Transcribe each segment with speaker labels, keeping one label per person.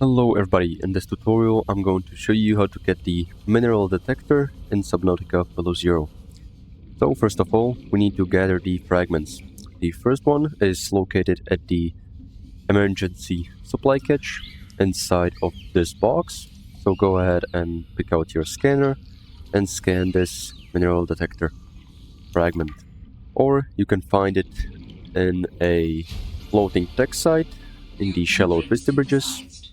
Speaker 1: Hello everybody, in this tutorial I'm going to show you how to get the mineral detector in Subnautica below zero. So first of all, we need to gather the fragments. The first one is located at the emergency supply cache inside of this box. So go ahead and pick out your scanner and scan this mineral detector fragment. Or you can find it in a floating tech site in the shallow twisty bridges,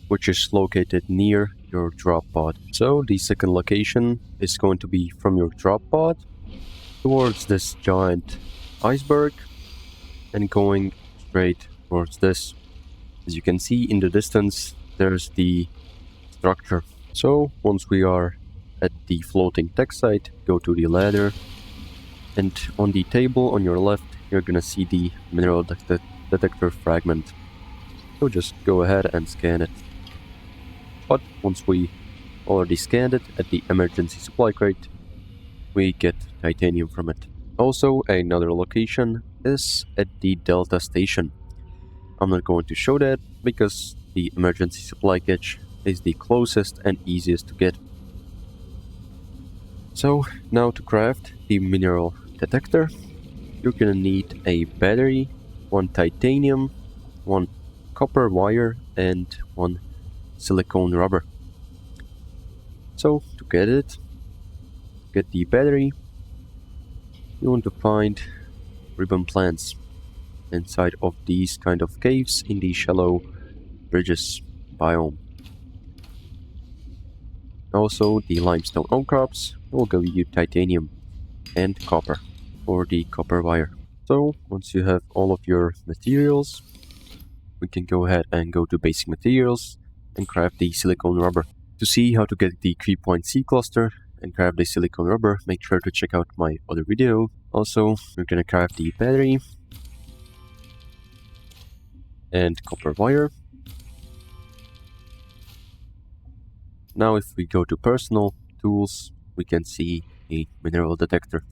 Speaker 1: which is located near your drop pod. So the second location is going to be from your drop pod towards this giant iceberg and going straight towards this. As you can see in the distance, there's the structure. So once we are at the floating tech site, go to the ladder, and on the table on your left, you're gonna see the mineral detector fragment. So just go ahead and scan it. But once we already scanned it at the emergency supply crate, we get titanium from it. Also, another location is at the Delta station. I'm not going to show that because the emergency supply cache is the closest and easiest to get. So now to craft the mineral detector, you're gonna need a battery, one titanium, one copper wire, and one silicone rubber. So to get the battery, you want to find ribbon plants inside of these kind of caves in the shallow bridges biome. Also, the limestone outcrops will give you titanium and copper for the copper wire. So once you have all of your materials, we can go ahead and go to basic materials and craft the silicone rubber. To see how to get the 3-point C cluster and craft the silicone rubber, make sure to check out my other video. Also, we're gonna craft the battery and copper wire. Now if we go to personal tools, we can see a mineral detector.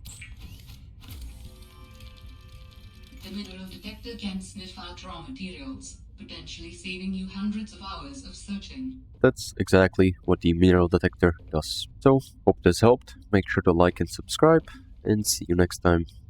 Speaker 2: The mineral detector can sniff out raw materials, potentially saving you hundreds of hours of searching.
Speaker 1: That's exactly what the mineral detector does. So, hope this helped. Make sure to like and subscribe, and see you next time.